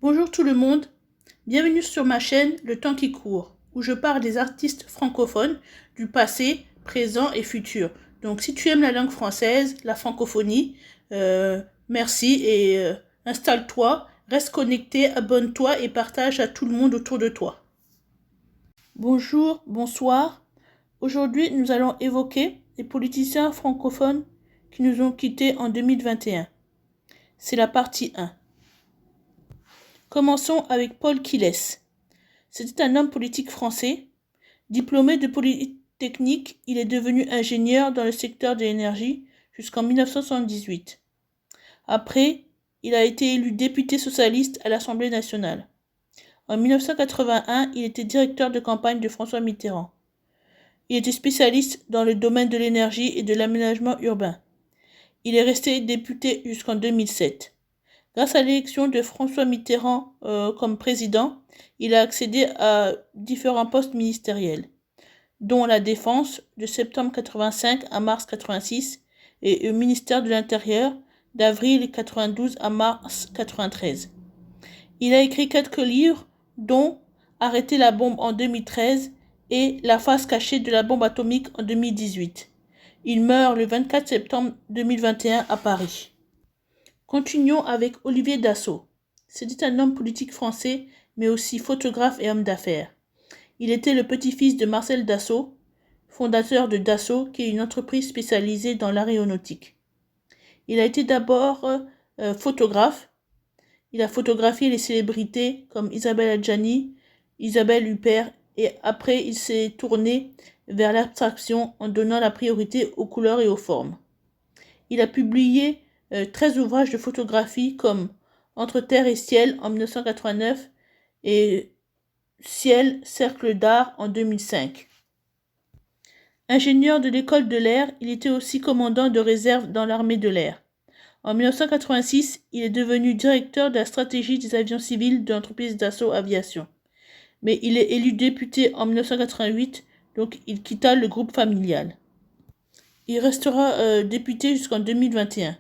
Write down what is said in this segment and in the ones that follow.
Bonjour tout le monde, bienvenue sur ma chaîne Le Temps qui court, où je parle des artistes francophones du passé, présent et futur. Donc si tu aimes la langue française, la francophonie, merci et installe-toi, reste connecté, abonne-toi et partage à tout le monde autour de toi. Bonjour, bonsoir. Aujourd'hui, nous allons évoquer les politiciens francophones qui nous ont quittés en 2021. C'est la partie 1. Commençons avec Paul Quillès. C'était un homme politique français. Diplômé de Polytechnique, il est devenu ingénieur dans le secteur de l'énergie jusqu'en 1978. Après, il a été élu député socialiste à l'Assemblée nationale. En 1981, il était directeur de campagne de François Mitterrand. Il était spécialiste dans le domaine de l'énergie et de l'aménagement urbain. Il est resté député jusqu'en 2007. Grâce à l'élection de François Mitterrand comme président, il a accédé à différents postes ministériels, dont la Défense de septembre 85 à mars 86 et le ministère de l'Intérieur d'avril 92 à mars 93. Il a écrit 4 livres, dont Arrêter la bombe en 2013 et La face cachée de la bombe atomique en 2018. Il meurt le 24 septembre 2021 à Paris. Continuons avec Olivier Dassault. C'était un homme politique français, mais aussi photographe et homme d'affaires. Il était le petit-fils de Marcel Dassault, fondateur de Dassault, qui est une entreprise spécialisée dans l'aéronautique. Il a été d'abord photographe. Il a photographié les célébrités comme Isabelle Adjani, Isabelle Huppert, et après il s'est tourné vers l'abstraction en donnant la priorité aux couleurs et aux formes. Il a publié 13 ouvrages de photographie comme Entre terre et ciel en 1989 et Ciel, cercle d'art en 2005. Ingénieur de l'école de l'air, il était aussi commandant de réserve dans l'armée de l'air. En 1986, il est devenu directeur de la stratégie des avions civils de l'entreprise Dassault Aviation. Mais il est élu député en 1988, donc il quitta le groupe familial. Il restera député jusqu'en 2021.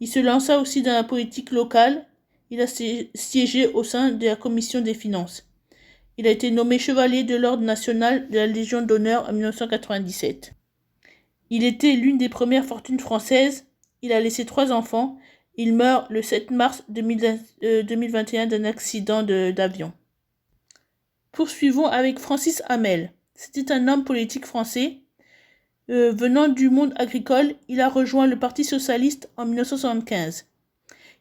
Il se lança aussi dans la politique locale. Il a siégé au sein de la commission des finances. Il a été nommé chevalier de l'Ordre national de la Légion d'honneur en 1997. Il était l'une des premières fortunes françaises. Il a laissé 3 enfants. Il meurt le 7 mars 2021 d'un accident d'avion. Poursuivons avec Francis Hamel. C'était un homme politique français. Venant du monde agricole, il a rejoint le Parti socialiste en 1975.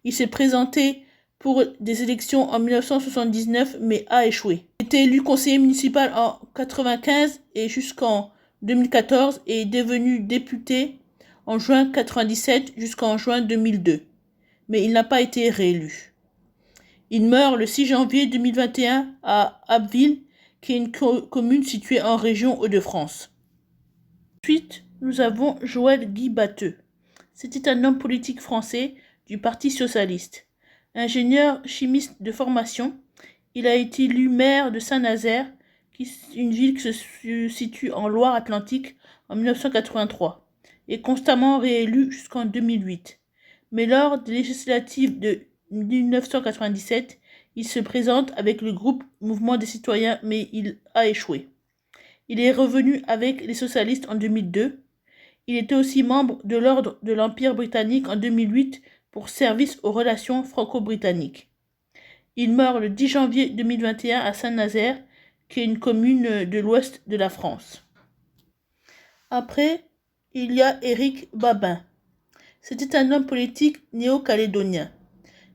Il s'est présenté pour des élections en 1979, mais a échoué. Il était élu conseiller municipal en 1995 et jusqu'en 2014 et est devenu député en juin 1997 jusqu'en juin 2002. Mais il n'a pas été réélu. Il meurt le 6 janvier 2021 à Abbeville, qui est une commune située en région Hauts-de-France. Ensuite, nous avons Joël Guy Batteux. C'était un homme politique français du Parti socialiste. Ingénieur chimiste de formation, il a été élu maire de Saint-Nazaire, une ville qui se situe en Loire-Atlantique, en 1983, et constamment réélu jusqu'en 2008. Mais lors des législatives de 1997, il se présente avec le groupe Mouvement des citoyens, mais il a échoué. Il est revenu avec les socialistes en 2002. Il était aussi membre de l'Ordre de l'Empire britannique en 2008 pour service aux relations franco-britanniques. Il meurt le 10 janvier 2021 à Saint-Nazaire, qui est une commune de l'ouest de la France. Après, il y a Éric Babin. C'était un homme politique néo-calédonien.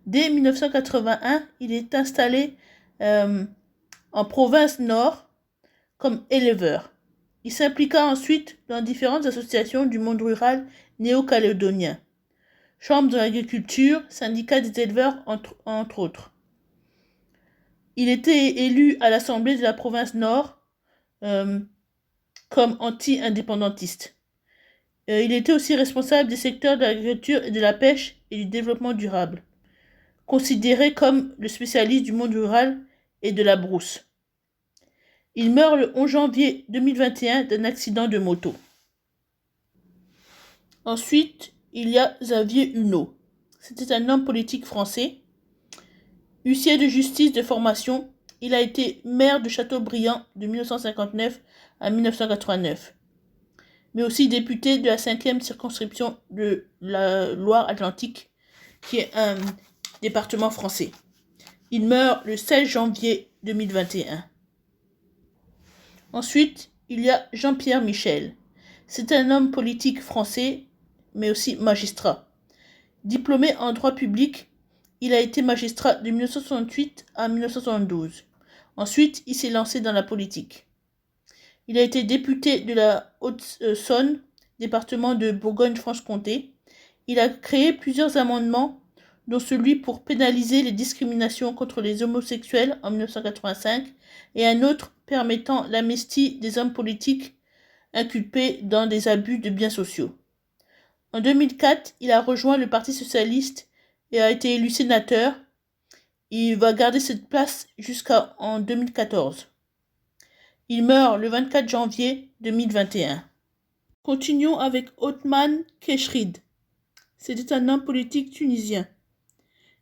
Dès 1981, il est installé en province nord comme éleveur. Il s'impliqua ensuite dans différentes associations du monde rural néo-calédonien, chambre de l'agriculture, syndicat des éleveurs, entre autres. Il était élu à l'Assemblée de la province Nord comme anti-indépendantiste. Il était aussi responsable des secteurs de l'agriculture et de la pêche et du développement durable, considéré comme le spécialiste du monde rural et de la brousse. Il meurt le 11 janvier 2021 d'un accident de moto. Ensuite, il y a Xavier Huneau. C'était un homme politique français. Huissier de justice de formation, il a été maire de Châteaubriand de 1959 à 1989, mais aussi député de la 5e circonscription de la Loire-Atlantique, qui est un département français. Il meurt le 16 janvier 2021. Ensuite, il y a Jean-Pierre Michel. C'est un homme politique français, mais aussi magistrat. Diplômé en droit public, il a été magistrat de 1968 à 1972. Ensuite, il s'est lancé dans la politique. Il a été député de la Haute-Saône, département de Bourgogne-Franche-Comté. Il a créé plusieurs amendements, dont celui pour pénaliser les discriminations contre les homosexuels en 1985 et un autre permettant l'amnistie des hommes politiques inculpés dans des abus de biens sociaux. En 2004, il a rejoint le Parti socialiste et a été élu sénateur. Il va garder cette place jusqu'en 2014. Il meurt le 24 janvier 2021. Continuons avec Othman Keshrid. C'était un homme politique tunisien.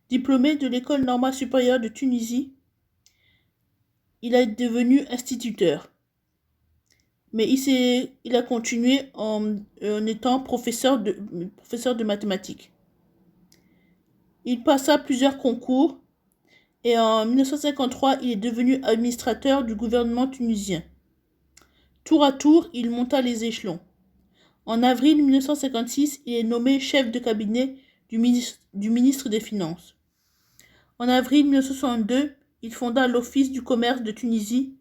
Diplômé de l'École normale supérieure de Tunisie, il est devenu instituteur. Mais il a continué en étant professeur de mathématiques. Il passa plusieurs concours et en 1953, il est devenu administrateur du gouvernement tunisien. Tour à tour, il monta les échelons. En avril 1956, il est nommé chef de cabinet du ministre des Finances. En avril 1962, il fonda l'Office du commerce de Tunisie,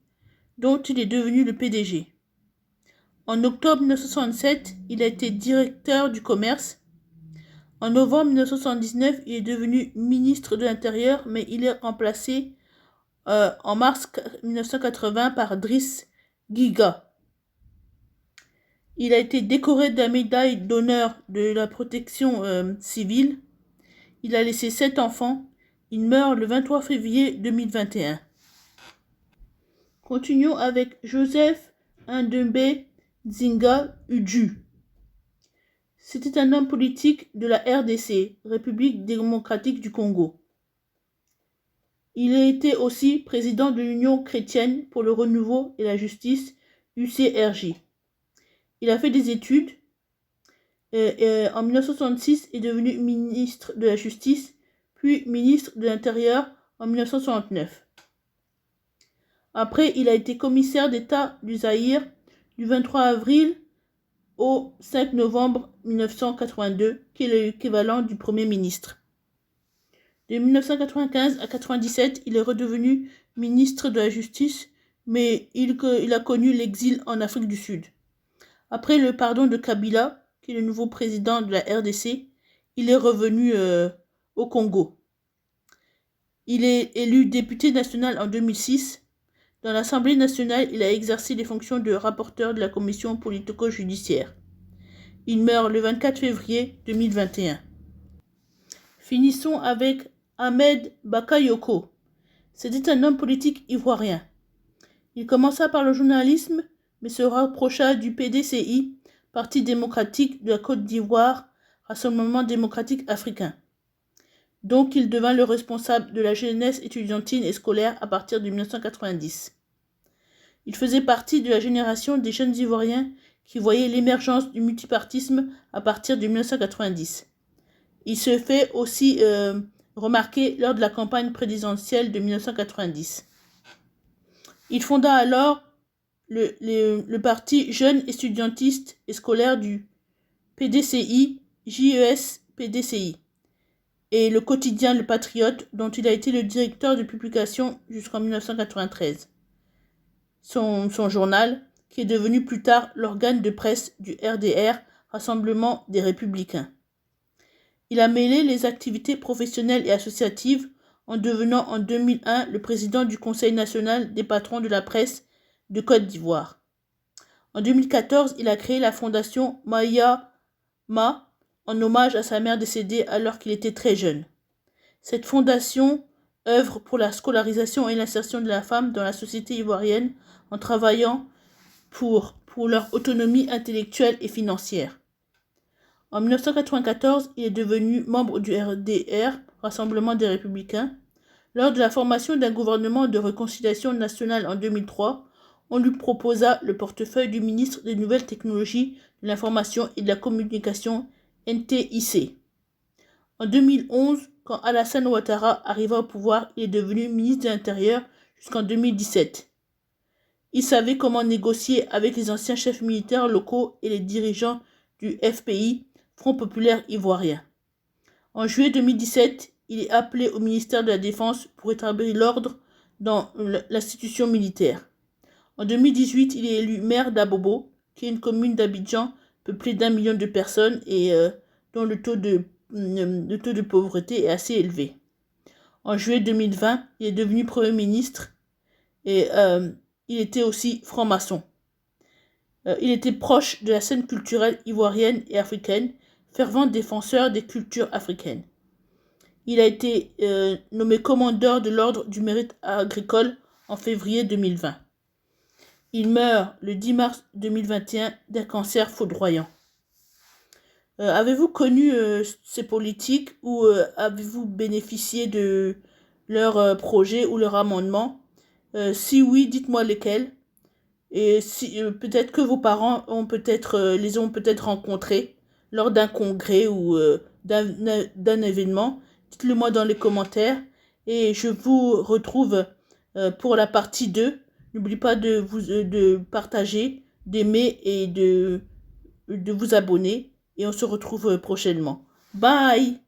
dont il est devenu le PDG. En octobre 1967, il a été directeur du commerce. En novembre 1979, il est devenu ministre de l'Intérieur, mais il est remplacé en mars 1980 par Driss Giga. Il a été décoré de la médaille d'honneur de la protection civile. Il a laissé 7 enfants. Il meurt le 23 février 2021. Continuons avec Joseph Ndembe Zinga Udju. C'était un homme politique de la RDC, République démocratique du Congo. Il a été aussi président de l'Union chrétienne pour le renouveau et la justice, UCRJ. Il a fait des études et en 1966 est devenu ministre de la Justice, puis ministre de l'Intérieur en 1969. Après, il a été commissaire d'État du Zaïre du 23 avril au 5 novembre 1982, qui est l'équivalent du Premier ministre. De 1995 à 1997, il est redevenu ministre de la Justice, mais il a connu l'exil en Afrique du Sud. Après le pardon de Kabila, qui est le nouveau président de la RDC, il est revenu au Congo. Il est élu député national en 2006. Dans l'Assemblée nationale, il a exercé les fonctions de rapporteur de la commission politico-judiciaire. Il meurt le 24 février 2021. Finissons avec Ahmed Bakayoko. C'était un homme politique ivoirien. Il commença par le journalisme, mais se rapprocha du PDCI, Parti démocratique de la Côte d'Ivoire, Rassemblement démocratique africain. Donc il devint le responsable de la jeunesse étudiantine et scolaire à partir de 1990. Il faisait partie de la génération des jeunes Ivoiriens qui voyaient l'émergence du multipartisme à partir de 1990. Il se fait aussi remarquer lors de la campagne présidentielle de 1990. Il fonda alors le parti jeune étudiantiste et scolaire du PDCI, JES-PDCI, et le quotidien Le Patriote, dont il a été le directeur de publication jusqu'en 1993. Son journal, qui est devenu plus tard l'organe de presse du RDR, Rassemblement des Républicains. Il a mêlé les activités professionnelles et associatives en devenant en 2001 le président du Conseil national des patrons de la presse de Côte d'Ivoire. En 2014, il a créé la fondation Maya Ma en hommage à sa mère décédée alors qu'il était très jeune. Cette fondation œuvre pour la scolarisation et l'insertion de la femme dans la société ivoirienne en travaillant pour leur autonomie intellectuelle et financière. En 1994, il est devenu membre du RDR, Rassemblement des Républicains. Lors de la formation d'un gouvernement de réconciliation nationale en 2003, on lui proposa le portefeuille du ministre des Nouvelles Technologies, de l'Information et de la Communication, NTIC. En 2011, quand Alassane Ouattara arriva au pouvoir, il est devenu ministre de l'Intérieur jusqu'en 2017. Il savait comment négocier avec les anciens chefs militaires locaux et les dirigeants du FPI, Front populaire ivoirien. En juillet 2017, il est appelé au ministère de la Défense pour établir l'ordre dans l'institution militaire. En 2018, il est élu maire d'Abobo, qui est une commune d'Abidjan peuplée d'1 million de personnes et dont le taux de pauvreté est assez élevé. En juillet 2020, il est devenu Premier ministre et il était aussi franc-maçon. Il était proche de la scène culturelle ivoirienne et africaine, fervent défenseur des cultures africaines. Il a été nommé commandeur de l'Ordre du mérite agricole en février 2020. Il meurt le 10 mars 2021 d'un cancer foudroyant. Avez-vous connu ces politiques ou avez-vous bénéficié de leurs projets ou leurs amendements? Si oui, dites-moi lesquels. Et si, peut-être que vos parents les ont peut-être rencontrés lors d'un congrès ou d'un événement. Dites-le moi dans les commentaires et je vous retrouve pour la partie 2. N'oubliez pas de partager, d'aimer et de vous abonner et on se retrouve prochainement. Bye!